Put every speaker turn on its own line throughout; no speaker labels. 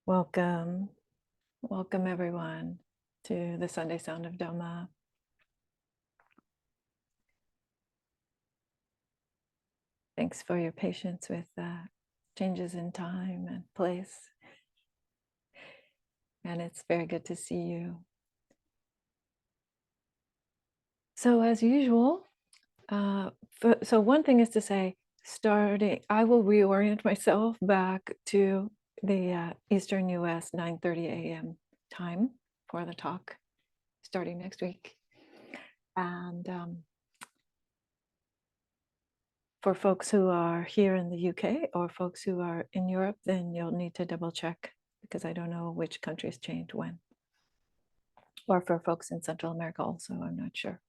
Welcome, welcome everyone to the Sunday Sound of Dhamma. Thanks for your patience with changes in time and place. And it's very good to see you. So as usual, so one thing is to say, I will reorient myself back to the Eastern US 9:30 a.m. time for the talk starting next week. And for folks who are here in the UK or folks who are in Europe, then you'll need to double check because I don't know which countries change when. Or for folks in Central America also, I'm not sure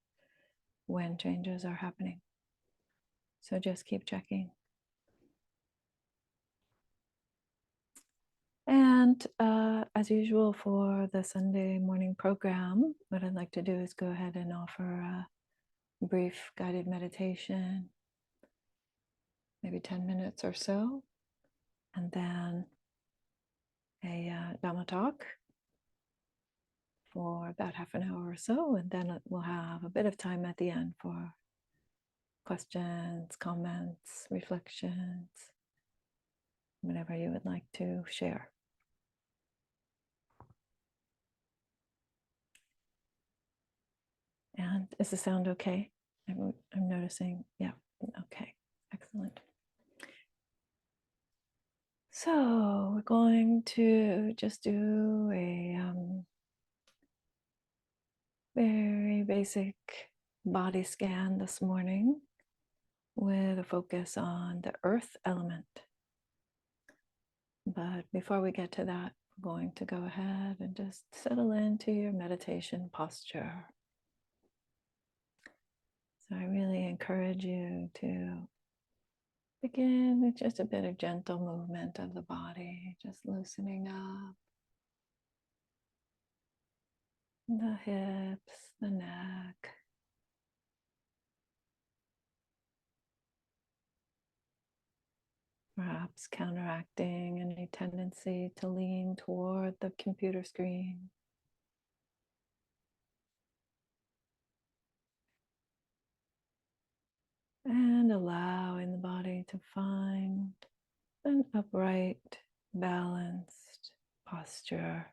when changes are happening. So just keep checking. And as usual for the Sunday morning program, what I'd like to do is go ahead and offer a brief guided meditation, maybe 10 minutes or so, and then a Dhamma talk for about half an hour or so, and then we'll have a bit of time at the end for questions, comments, reflections, whatever you would like to share. And is the sound okay? I'm noticing, yeah, okay, excellent. So we're going to just do a very basic body scan this morning with a focus on the earth element. But before we get to that, we're going to go ahead and just settle into your meditation posture. So I really encourage you to begin with just a bit of gentle movement of the body, just loosening up the hips, the neck. Perhaps counteracting any tendency to lean toward the computer screen. And allowing the body to find an upright, balanced posture.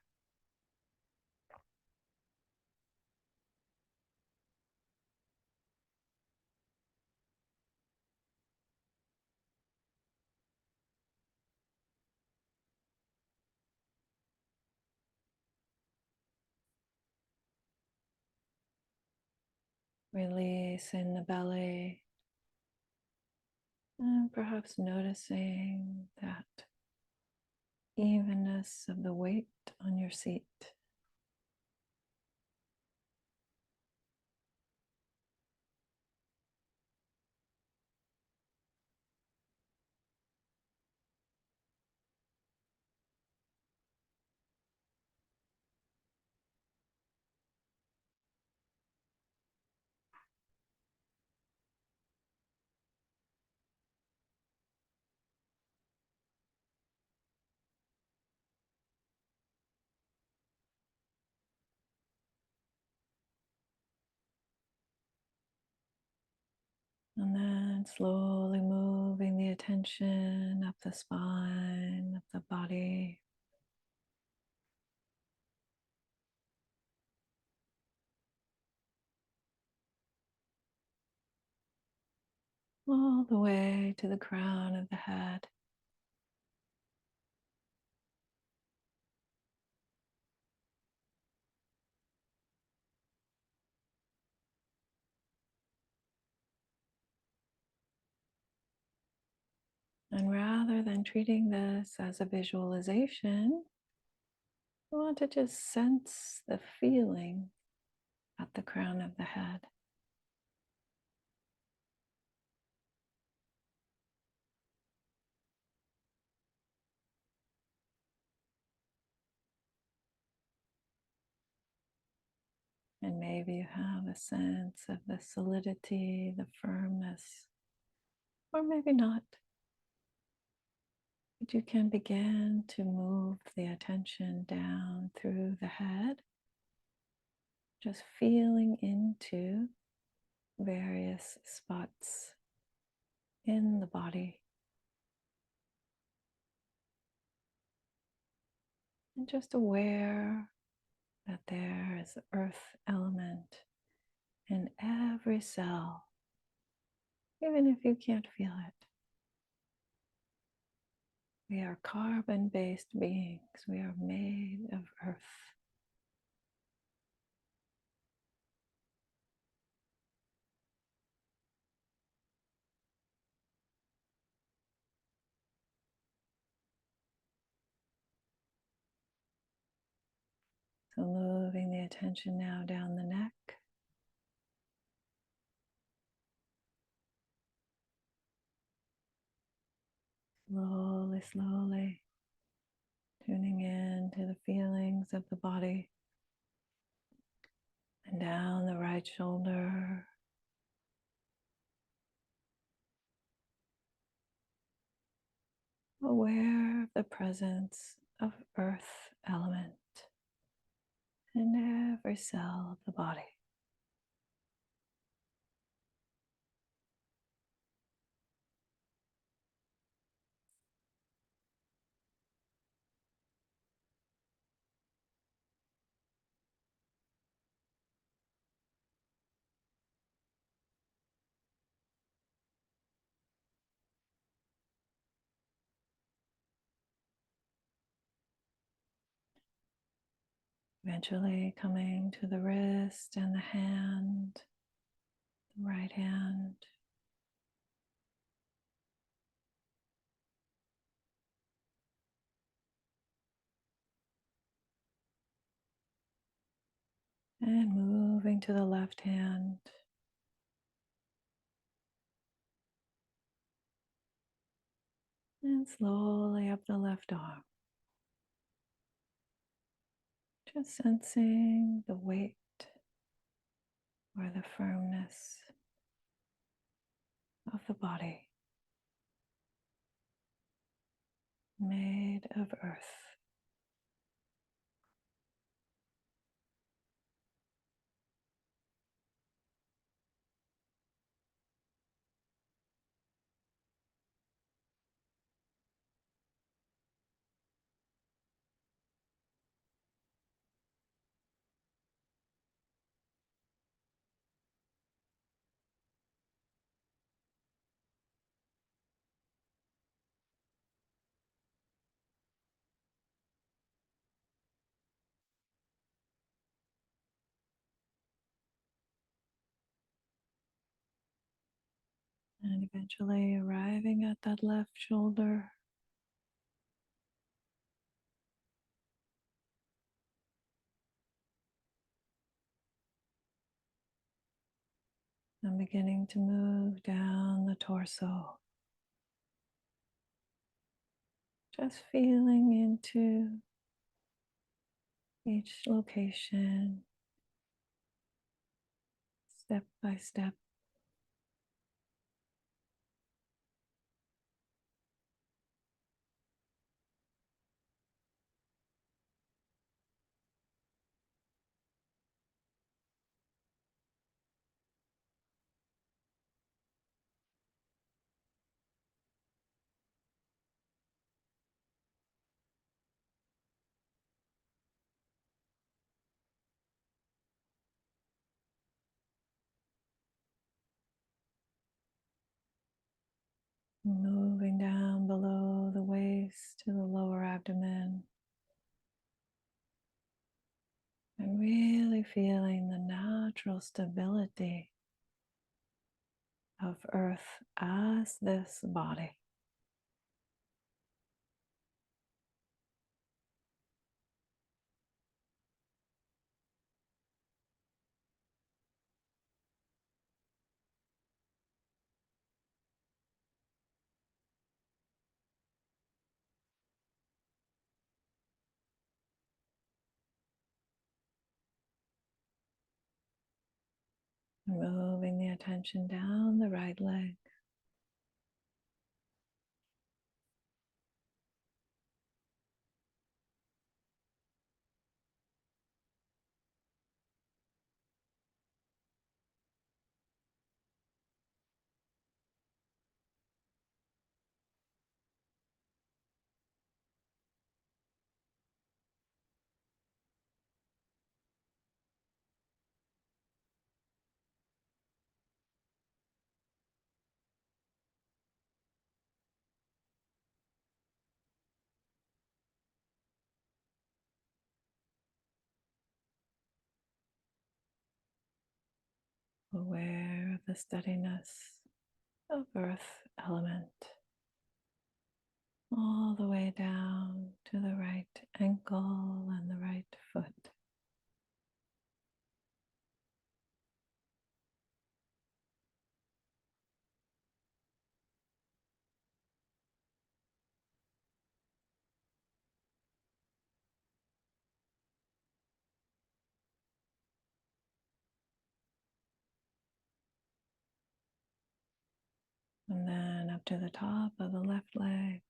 Release in the belly, and perhaps noticing that evenness of the weight on your seat. And then slowly moving the attention up the spine, up the body. All the way to the crown of the head. And rather than treating this as a visualization, I want to just sense the feeling at the crown of the head. And maybe you have a sense of the solidity, the firmness, or maybe not. But you can begin to move the attention down through the head, just feeling into various spots in the body, and just aware that there is the earth element in every cell, even if you can't feel it. We are carbon-based beings. We are made of earth. So moving the attention now down the neck, slowly, slowly tuning in to the feelings of the body, and down the right shoulder, aware of the presence of earth element in every cell of the body. Eventually coming to the wrist and the hand, the right hand. And moving to the left hand. And slowly up the left arm. Just sensing the weight or the firmness of the body made of earth. And eventually arriving at that left shoulder. I'm beginning to move down the torso. Just feeling into each location, step by step. Moving down below the waist to the lower abdomen. And really feeling the natural stability of earth as this body. Moving the attention down the right leg. aware of the steadiness of earth element all the way down to the right ankle and the right foot. And then up to the top of the left leg.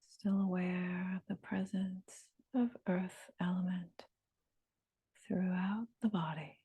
Still aware of the presence of earth element throughout the body.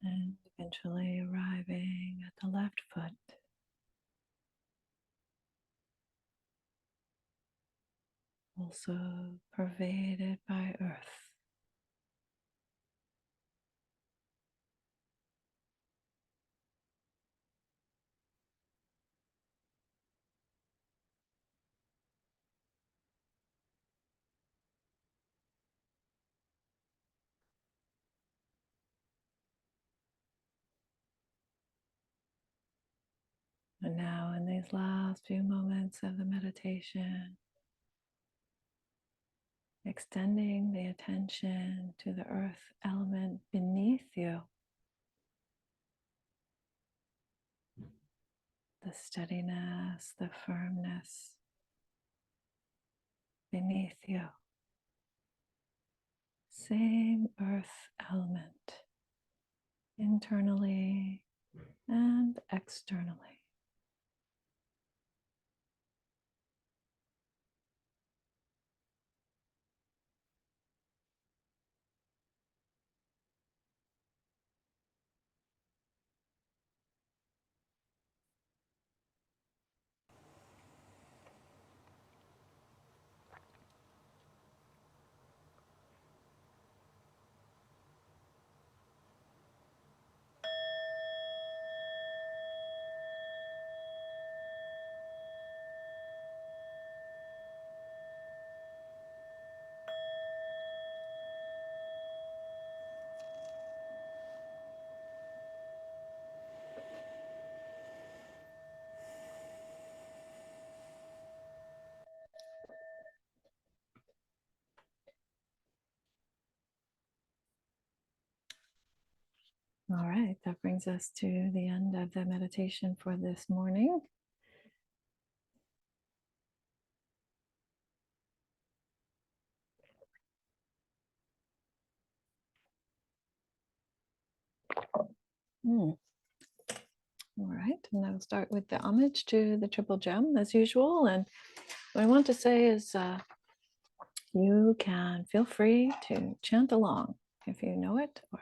And eventually arriving at the left foot. Also pervaded by earth. And now, in these last few moments of the meditation, extending the attention to the earth element beneath you, the steadiness, the firmness beneath you. Same earth element, internally and externally. All right, that brings us to the end of the meditation for this morning. All right, and I'll start with the homage to the Triple Gem as usual. And what I want to say is you can feel free to chant along if you know it, or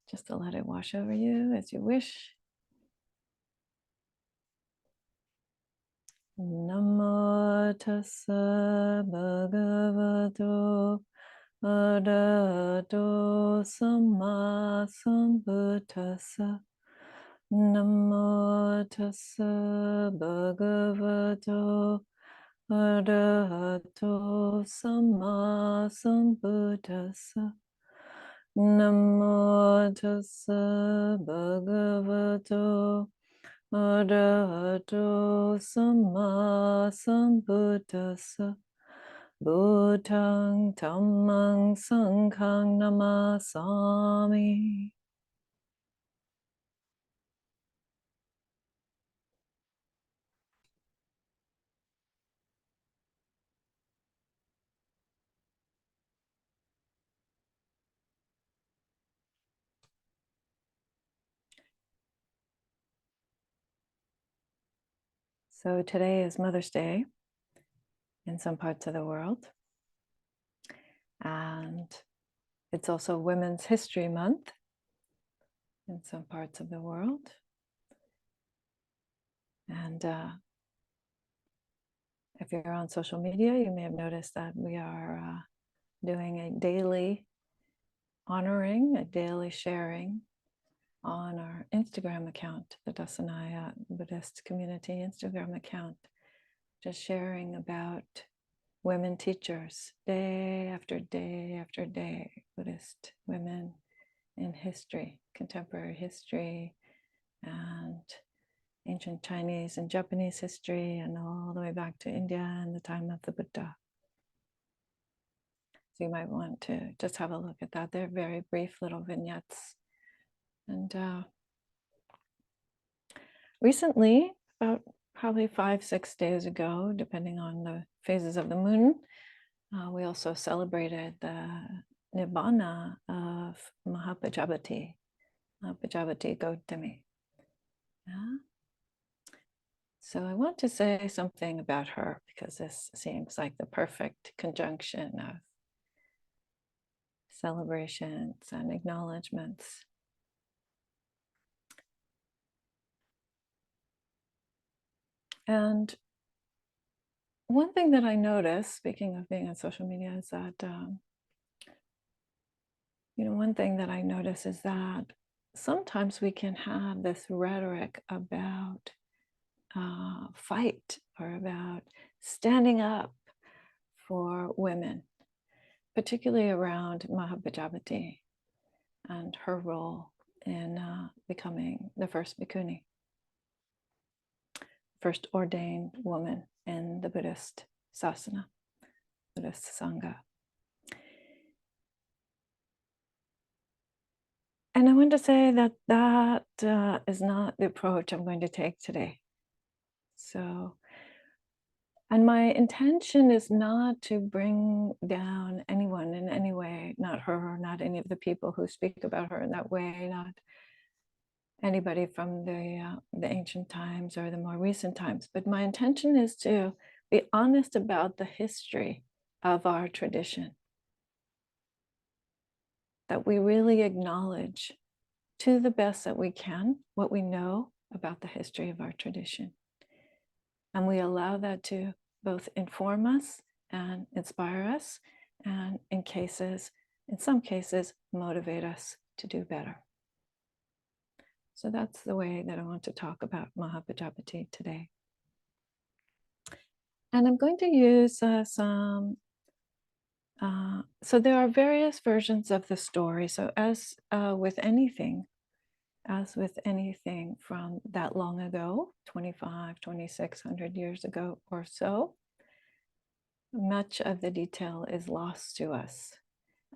just to let it wash over you as you wish. Namo tassa bhagavato arahato samma sambuddhassa. Namo tassa bhagavato arahato samma sambuddhassa. Namo tassa bhagavato arahato samma sambuddhassa. Buddhang dhammang sanghang namasami. So today is Mother's Day in some parts of the world. And it's also Women's History Month in some parts of the world. And if you're on social media, you may have noticed that we are doing a daily honoring, a daily sharing on our Instagram account, the Dassanaya Buddhist community Instagram account, just sharing about women teachers, day after day after day, Buddhist women in history, contemporary history, and ancient Chinese and Japanese history, and all the way back to India and the time of the Buddha. So you might want to just have a look at that. They're very brief little vignettes. And recently, about probably 5-6 days ago, depending on the phases of the moon, we also celebrated the Nibbana of Mahapajapati, Gotami. Yeah. So I want to say something about her because this seems like the perfect conjunction of celebrations and acknowledgements. And one thing that I noticed, speaking of being on social media, is that, one thing that I notice is that sometimes we can have this rhetoric about fight or about standing up for women, particularly around Mahapajapati and her role in becoming the first bhikkhuni, first ordained woman in the Buddhist sasana, Buddhist sangha. And I want to say that that is not the approach I'm going to take today. So, and my intention is not to bring down anyone in any way, not her, not any of the people who speak about her in that way, not anybody from the ancient times or the more recent times. But my intention is to be honest about the history of our tradition, that we really acknowledge to the best that we can what we know about the history of our tradition. And we allow that to both inform us and inspire us, and in some cases, motivate us to do better. So that's the way that I want to talk about Mahapajapati today. And I'm going to use so there are various versions of the story. So as with anything from that long ago, 2,600 years ago or so, much of the detail is lost to us.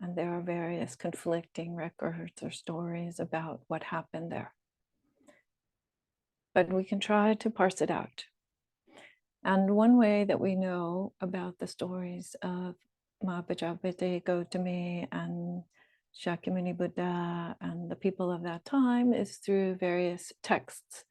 And there are various conflicting records or stories about what happened there. But we can try to parse it out. And one way that we know about the stories of Mahapajapati, Gotami, and Shakyamuni Buddha and the people of that time is through various texts.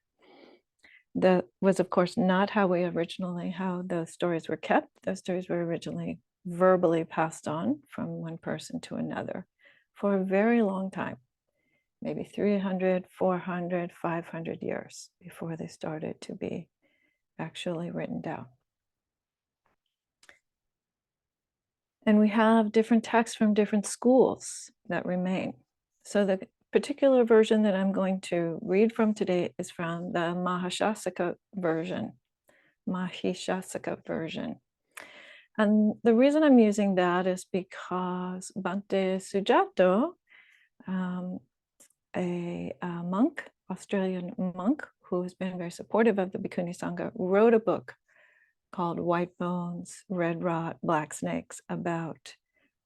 That was, of course, not how those stories were kept. Those stories were originally verbally passed on from one person to another for a very long time, maybe 300, 400, 500 years before they started to be actually written down. And we have different texts from different schools that remain. So the particular version that I'm going to read from today is from the Mahishasaka version. And the reason I'm using that is because Bhante Sujato, a monk, Australian monk, who has been very supportive of the Bhikkhuni Sangha, wrote a book called White Bones, Red Rot, Black Snakes, about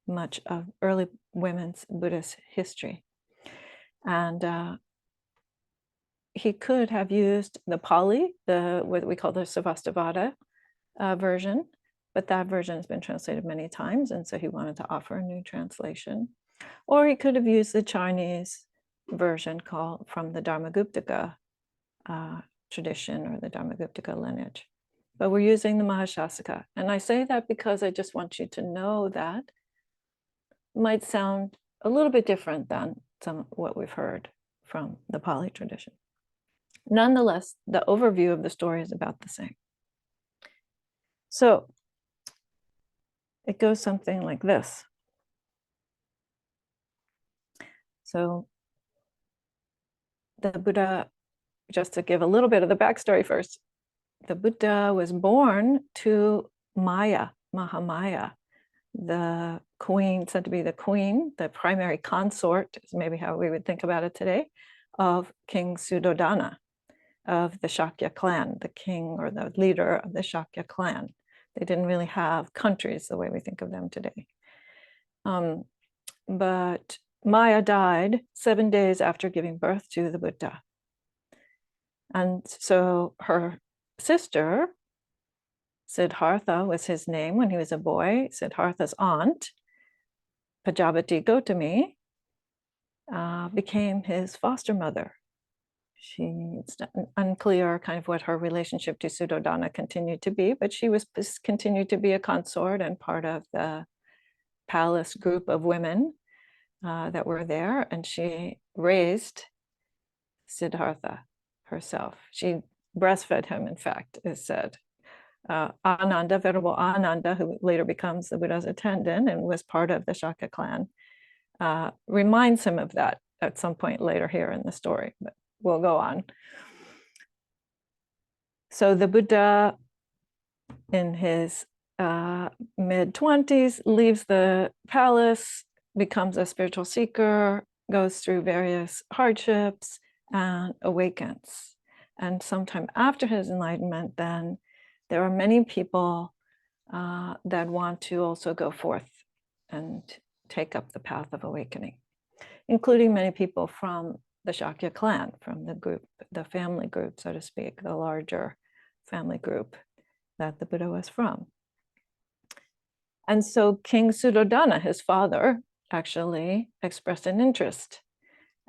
much of early women's Buddhist history. And he could have used the Pali, what we call the Savastivada version, but that version has been translated many times, and so he wanted to offer a new translation. Or he could have used the Chinese version from the Dhammadipa tradition or the Dhammadipa lineage. but we're using the Mahashasaka. And I say that because I just want you to know that it might sound a little bit different than what we've heard from the Pali tradition. Nonetheless, the overview of the story is about the same. So it goes something like this. So the Buddha, just to give a little bit of the backstory first, the Buddha was born to Maya, Mahamaya, the queen, said to be the queen, the primary consort, is maybe how we would think about it today, of King Suddhodana of the Shakya clan, the king or the leader of the Shakya clan. They didn't really have countries the way we think of them today. But Maya died 7 days after giving birth to the Buddha. And so her sister, Siddhartha was his name when he was a boy, Siddhartha's aunt, Pajapati Gotami, became his foster mother. It's unclear kind of what her relationship to Suddhodana continued to be, but she was continued to be a consort and part of the palace group of women that were there, and she raised Siddhartha herself. She breastfed him, in fact, is said. Ananda, Venerable Ananda, who later becomes the Buddha's attendant and was part of the Shakya clan, reminds him of that at some point later here in the story, but we'll go on. So the Buddha, in his mid-20s, leaves the palace, becomes a spiritual seeker, goes through various hardships, and awakens. And sometime after his enlightenment, then there are many people that want to also go forth and take up the path of awakening, including many people from the Shakya clan, from the group, the family group, so to speak, the larger family group that the Buddha was from. And so King Suddhodana, his father, actually expressed an interest.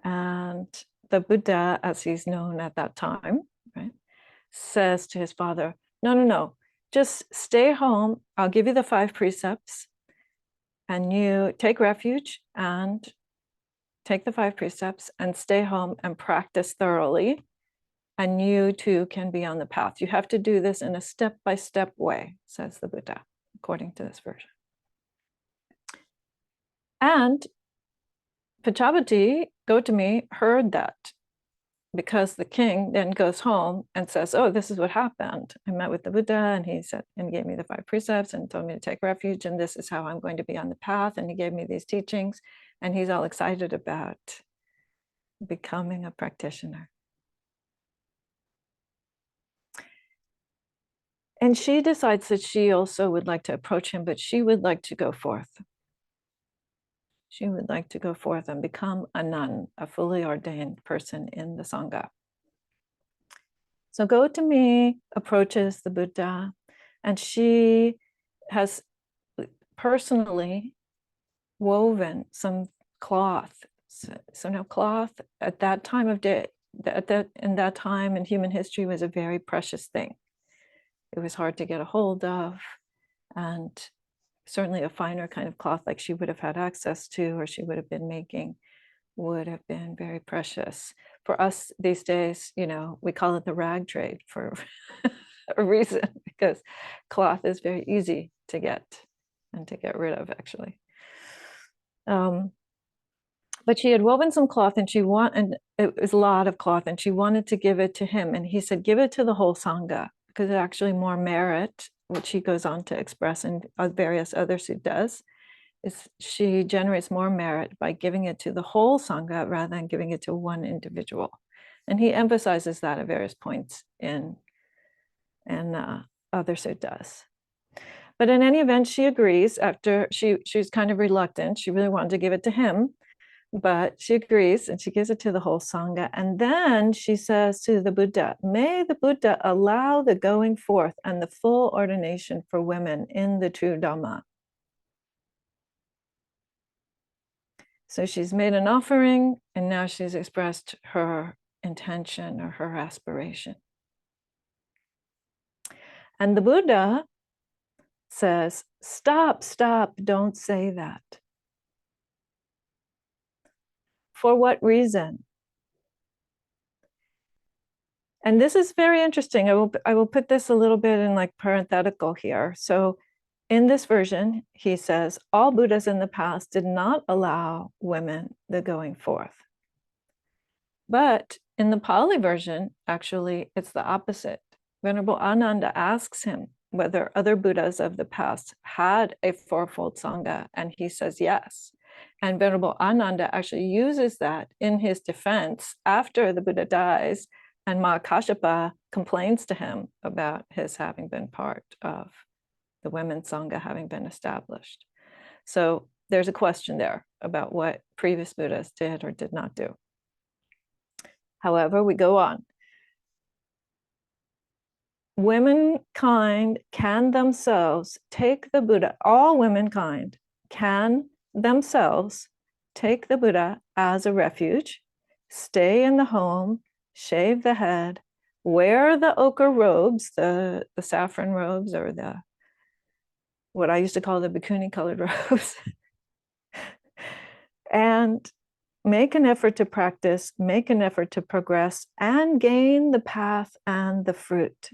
And the Buddha, as he's known at that time, right, says to his father, no, just stay home. I'll give you the 5 precepts, and you take refuge and take the 5 precepts and stay home and practice thoroughly. And you too can be on the path. You have to do this in a step-by-step way, says the Buddha, according to this version. And Pajapati Gotami heard that, because the king then goes home and says, oh, this is what happened. I met with the Buddha, and he said, and gave me the 5 precepts and told me to take refuge, and this is how I'm going to be on the path. And he gave me these teachings, and he's all excited about becoming a practitioner. And she decides that she also would like to approach him, but she would like to go forth. She would like to go forth and become a nun, a fully ordained person in the Sangha. So Gotami approaches the Buddha, and she has personally woven some cloth. So now cloth at that time of day, in that time in human history, was a very precious thing. It was hard to get a hold of, and certainly a finer kind of cloth like she would have had access to, or she would have been making, would have been very precious. For us these days, we call it the rag trade for a reason, because cloth is very easy to get and to get rid of, actually. But she had woven some cloth, and it was a lot of cloth, and she wanted to give it to him. And he said, give it to the whole Sangha, because there's actually more merit, which he goes on to express in various other suttas, is she generates more merit by giving it to the whole Sangha rather than giving it to one individual. And he emphasizes that at various points in other suttas. But in any event, she agrees. After she was kind of reluctant. She really wanted to give it to him, but she agrees, and she gives it to the whole Sangha. And then she says to the Buddha, may the Buddha allow the going forth and the full ordination for women in the true Dhamma. So she's made an offering, and now she's expressed her intention or her aspiration. And the Buddha says, stop, don't say that. For what reason? And this is very interesting. I will put this a little bit in like parenthetical here. So in this version, he says, all Buddhas in the past did not allow women the going forth. But in the Pali version, actually, it's the opposite. Venerable Ananda asks him whether other Buddhas of the past had a fourfold Sangha, and he says yes. And Venerable Ananda actually uses that in his defense after the Buddha dies, and Mahakashapa complains to him about his having been part of the women's Sangha having been established. So there's a question there about what previous Buddhas did or did not do. However, we go on. Womankind can themselves take the Buddha, all womankind can themselves take the Buddha as a refuge, stay in the home, shave the head, wear the ochre robes, the saffron robes, or the what I used to call the bikini colored robes, and make an effort to practice, make an effort to progress, and gain the path and the fruit.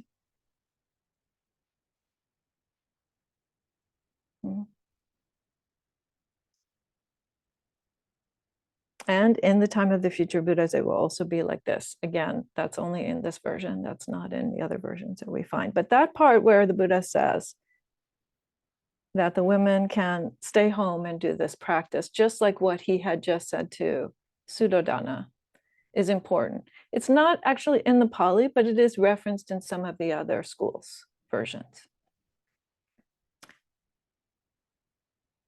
And in the time of the future Buddhas, it will also be like this. Again, that's only in this version. That's not in the other versions that we find. But that part where the Buddha says that the women can stay home and do this practice, just like what he had just said to Suddhodana, is important. It's not actually in the Pali, but it is referenced in some of the other schools' versions.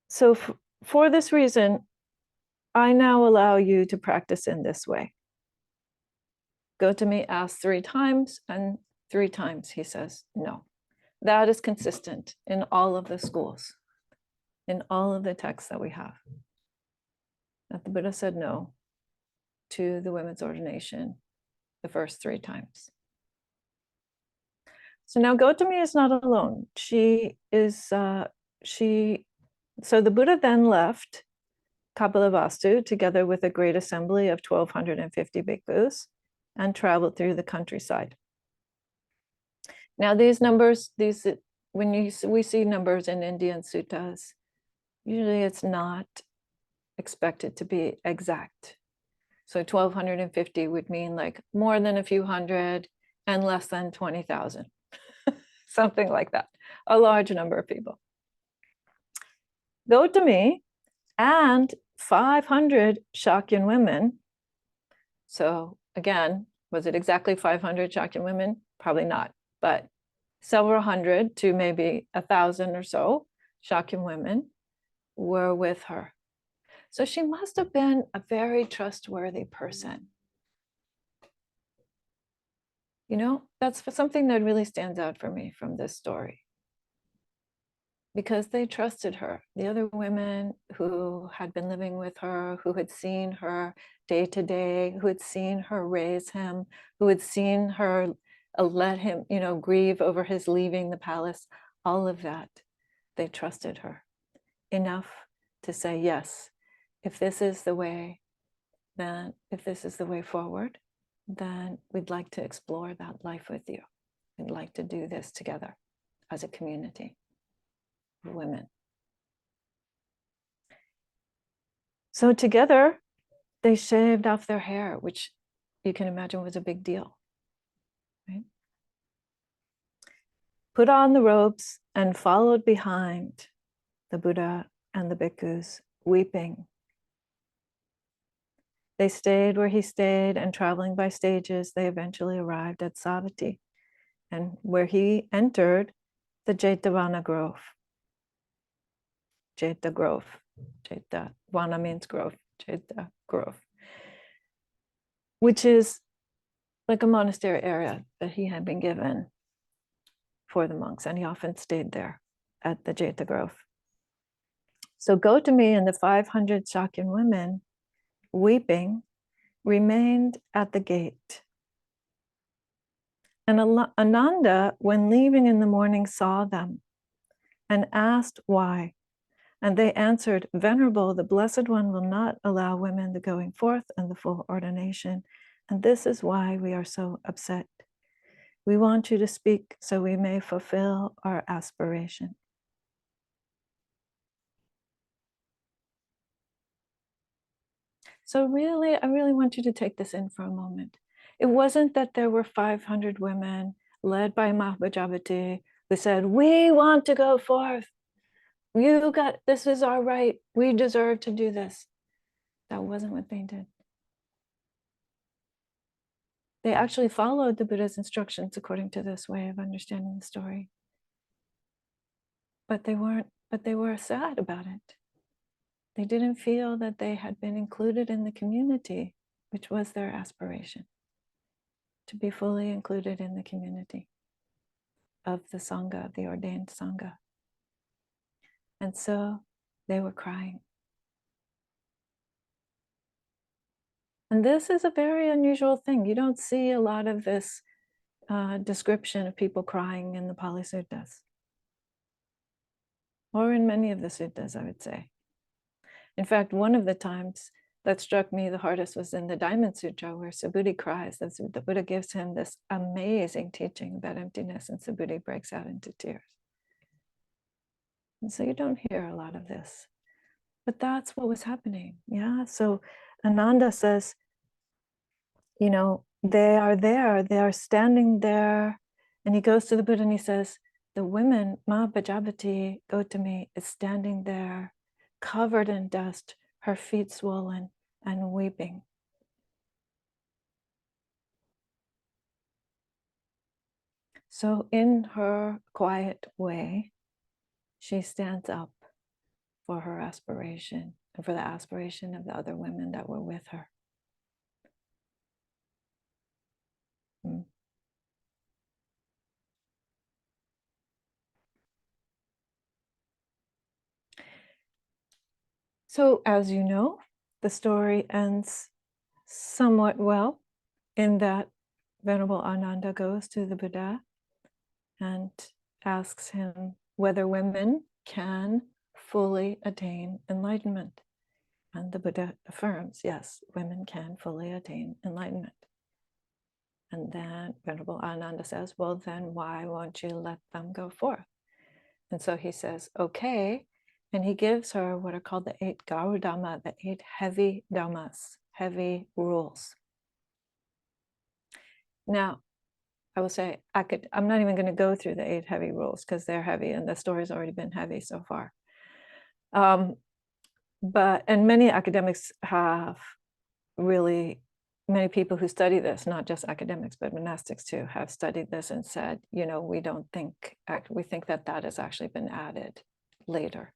So for this reason, I now allow you to practice in this way. Gotami asks 3 times, and 3 times he says no. That is consistent in all of the schools, in all of the texts that we have. That the Buddha said no to the women's ordination the first 3 times. So now Gotami is not alone. So the Buddha then left Kapilavastu together with a great assembly of 1,250 bhikkhus and traveled through the countryside. Now these numbers, we see numbers in Indian suttas, usually it's not expected to be exact. So 1,250 would mean like more than a few hundred and less than 20,000, something like that, a large number of people. Gotami and 500 Shakyan women. So again, was it exactly 500 Shakyan women? Probably not, but several hundred to maybe 1,000 or so Shakyan women were with her. So she must have been a very trustworthy person. You know, that's something that really stands out for me from this story. Because they trusted her. The other women who had been living with her, who had seen her day to day, who had seen her raise him, who had seen her let him, grieve over his leaving the palace, all of that, they trusted her enough to say, yes, if this is the way forward, then we'd like to explore that life with you. We'd like to do this together as a community of women. So together, they shaved off their hair, which you can imagine was a big deal. Right? Put on the robes and followed behind the Buddha and the bhikkhus, weeping. They stayed where he stayed, and traveling by stages, they eventually arrived at Savatthi, and where he entered the Jetavana grove. Jeta grove. Jeta, Vana means grove. Jeta grove. Which is like a monastery area that he had been given for the monks, and he often stayed there at the Jeta grove. So Gotami and the 500 Shakyan women, weeping, remained at the gate. And Ananda, when leaving in the morning, saw them and asked why. And they answered, Venerable, the Blessed One will not allow women the going forth and the full ordination. And this is why we are so upset. We want you to speak so we may fulfill our aspiration. So really, I really want you to take this in for a moment. It wasn't that there were 500 women led by Mahapajapati who said, we want to go forth. This is our right. We deserve to do this. That wasn't what they did. They actually followed the Buddha's instructions according to this way of understanding the story. But they were sad about it. They didn't feel that they had been included in the community, which was their aspiration, to be fully included in the community of the Sangha, the ordained Sangha. And so they were crying. And this is a very unusual thing. You don't see a lot of this description of people crying in the Pali Suttas, or in many of the suttas, I would say. In fact, one of the times that struck me the hardest was in the Diamond Sutra, where Subhuti cries. The Buddha gives him this amazing teaching about emptiness, and Subhuti breaks out into tears. And so you don't hear a lot of this. But that's what was happening. Yeah. So Ananda says, you know, they are there, they are standing there. And he goes to the Buddha and he says, the women, Mahapajapati Gotami, is standing there, covered in dust, her feet swollen and weeping. So in her quiet way, she stands up for her aspiration and for the aspiration of the other women that were with her. So as you know, the story ends somewhat well in that Venerable Ananda goes to the Buddha and asks him whether women can fully attain enlightenment. And the Buddha affirms, yes, women can fully attain enlightenment. And then Venerable Ananda says, well, then why won't you let them go forth? And so he says, okay. And he gives her what are called the 8 Garu Dhamma, the 8 heavy dhammas, heavy rules. Now, I will say, I'm not even going to go through the 8 heavy rules because they're heavy and the story's already been heavy so far. And many academics have really, many people who study this, not just academics, but monastics too, have studied this and said, you know, we think that that has actually been added later.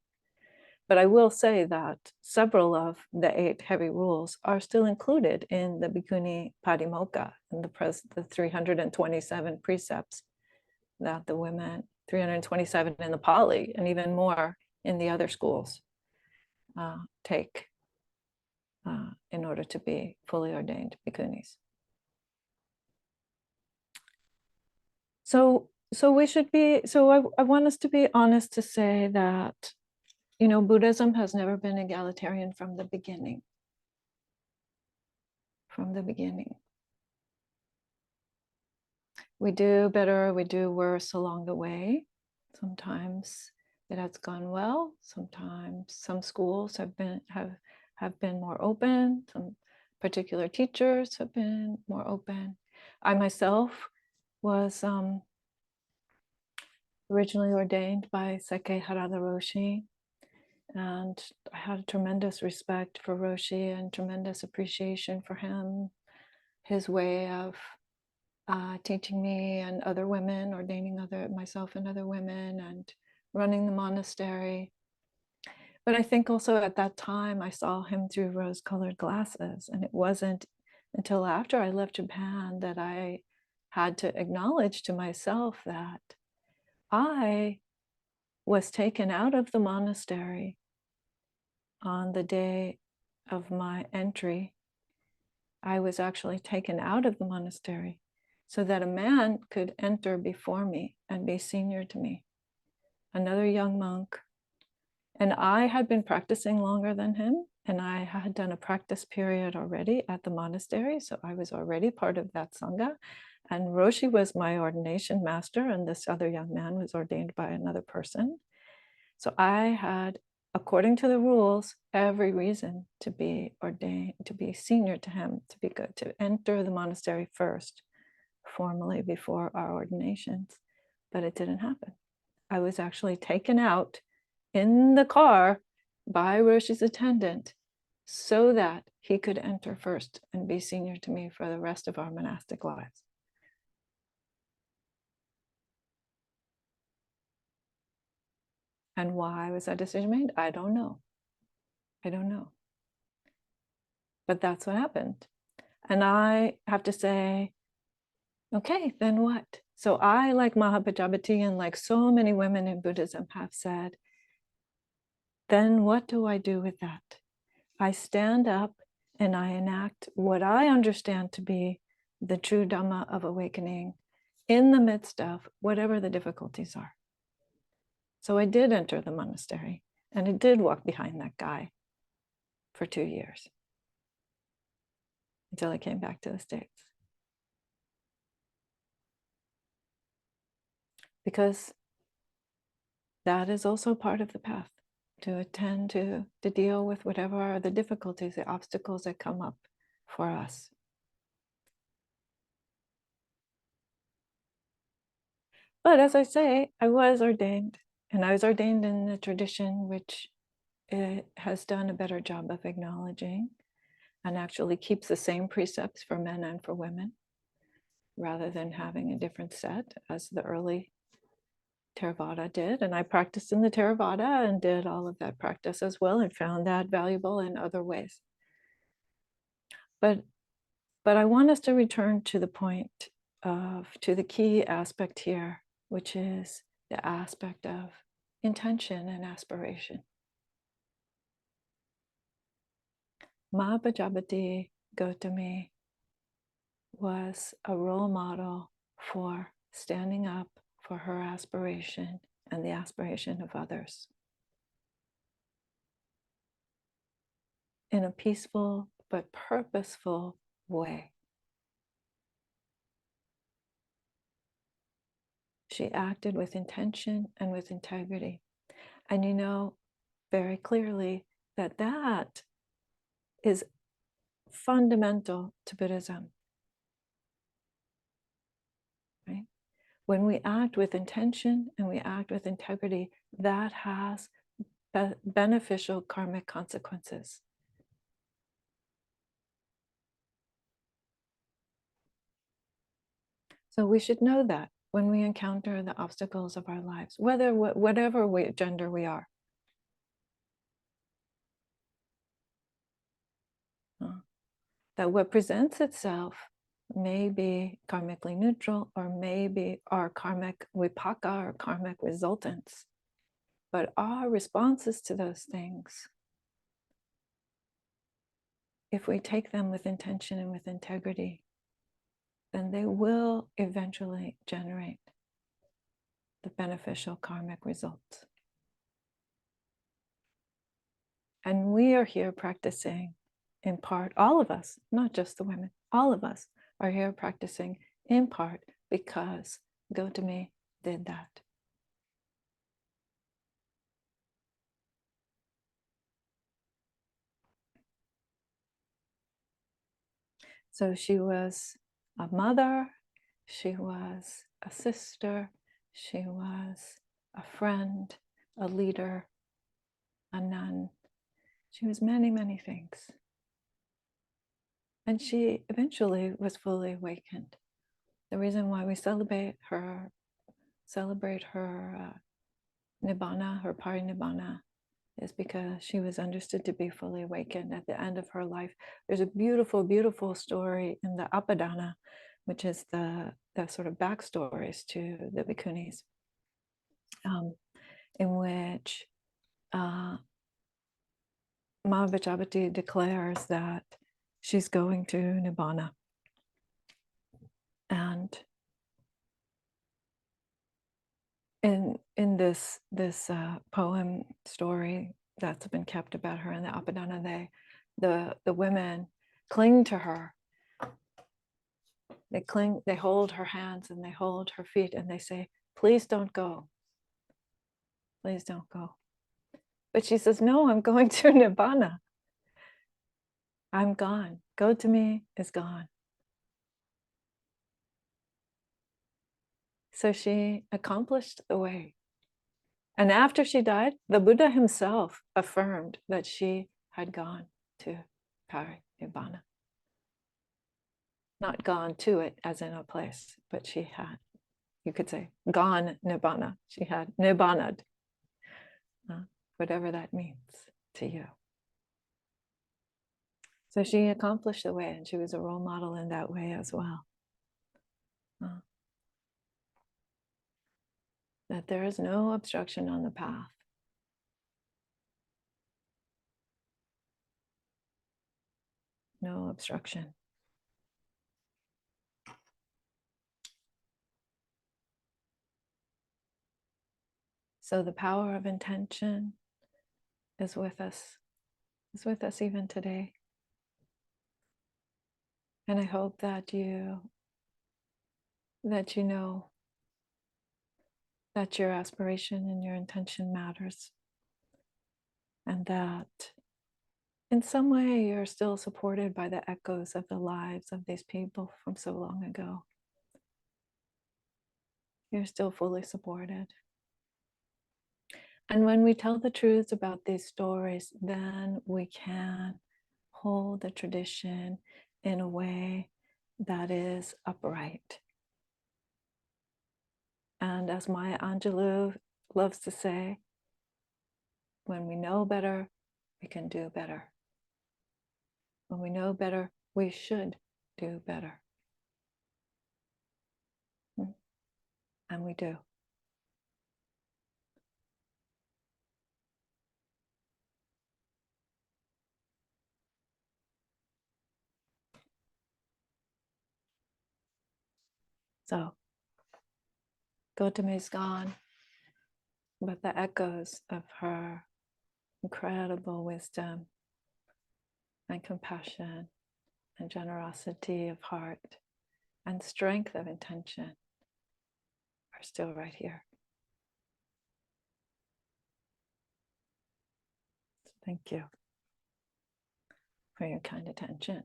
But I will say that several of the 8 heavy rules are still included in the Bhikkhuni Padimokkha, in the 327 precepts that the women, 327 in the Pali, and even more in the other schools, take in order to be fully ordained bhikkhunis. So I want us to be honest to say that, you know, Buddhism has never been egalitarian from the beginning. From the beginning. We do better, we do worse along the way. Sometimes it has gone well. Sometimes some schools have been more open. Some particular teachers have been more open. I myself was originally ordained by Seke Harada Roshi, and I had a tremendous respect for Roshi and tremendous appreciation for him, his way of teaching me and other women, ordaining myself and other women, and running the monastery. But I think also at that time I saw him through rose-colored glasses, and it wasn't until after I left Japan that I had to acknowledge to myself that I was taken out of the monastery on the day of my entry. I was actually taken out of the monastery so that a man could enter before me and be senior to me, another young monk. And I had been practicing longer than him, and I had done a practice period already at the monastery, so I was already part of that Sangha. And Roshi was my ordination master, and this other young man was ordained by another person. So I had, according to the rules, every reason to be ordained, to be senior to him, to be good, to enter the monastery first, formally before our ordinations. But it didn't happen. I was actually taken out in the car by Roshi's attendant so that he could enter first and be senior to me for the rest of our monastic lives. And why was that decision made? I don't know. I don't know. But that's what happened. And I have to say, okay, then what? So I, like Mahapajapati and like so many women in Buddhism have said, then what do I do with that? I stand up and I enact what I understand to be the true Dhamma of awakening in the midst of whatever the difficulties are. So I did enter the monastery and I did walk behind that guy for 2 years until I came back to the States. Because that is also part of the path, to attend to deal with whatever are the difficulties, the obstacles that come up for us. But as I say, I was ordained, and I was ordained in a tradition which has done a better job of acknowledging and actually keeps the same precepts for men and for women, rather than having a different set as the early Theravada did. And I practiced in the Theravada and did all of that practice as well and found that valuable in other ways. But I want us to return to the point to the key aspect here, which is the aspect of intention and aspiration. Mahapajapati Gotami was a role model for standing up for her aspiration and the aspiration of others in a peaceful but purposeful way. She acted with intention and with integrity. And you know very clearly that that is fundamental to Buddhism, right? When we act with intention and we act with integrity, that has beneficial karmic consequences. So we should know that when we encounter the obstacles of our lives, whatever gender we are. That what presents itself may be karmically neutral or maybe our karmic vipaka or karmic resultants. But our responses to those things, if we take them with intention and with integrity, then they will eventually generate the beneficial karmic results. And we are here practicing in part, all of us, not just the women, all of us are here practicing in part because Gotami did that. So she was a mother, she was a sister, she was a friend, a leader, a nun. She was many, many things. And she eventually was fully awakened. The reason why we celebrate her nibbana, her parinibbana, is because she was understood to be fully awakened at the end of her life. There's a beautiful, beautiful story in the Apadana, which is the sort of backstories to the bhikkhunis, in which Mahapajapati declares that she's going to Nibbana. And And in this poem story that's been kept about her in the Apadana, the women cling to her. They hold her hands and they hold her feet and they say, please don't go. Please don't go. But she says, no, I'm going to Nibbana. I'm gone. Gotami is gone. So she accomplished the way. And after she died, the Buddha himself affirmed that she had gone to Parinibbana. Not gone to it as in a place, but she had, you could say, gone Nibbana. She had Nibbanad, whatever that means to you. So she accomplished the way, and she was a role model in that way as well. That there is no obstruction on the path. No obstruction. So the power of intention is with us even today. And I hope that you know that your aspiration and your intention matters. And that in some way you're still supported by the echoes of the lives of these people from so long ago. You're still fully supported. And when we tell the truth about these stories, then we can hold the tradition in a way that is upright. And as Maya Angelou loves to say, when we know better, we can do better. When we know better, we should do better. And we do. So, Gotami's gone, but the echoes of her incredible wisdom and compassion and generosity of heart and strength of intention are still right here. So thank you for your kind attention.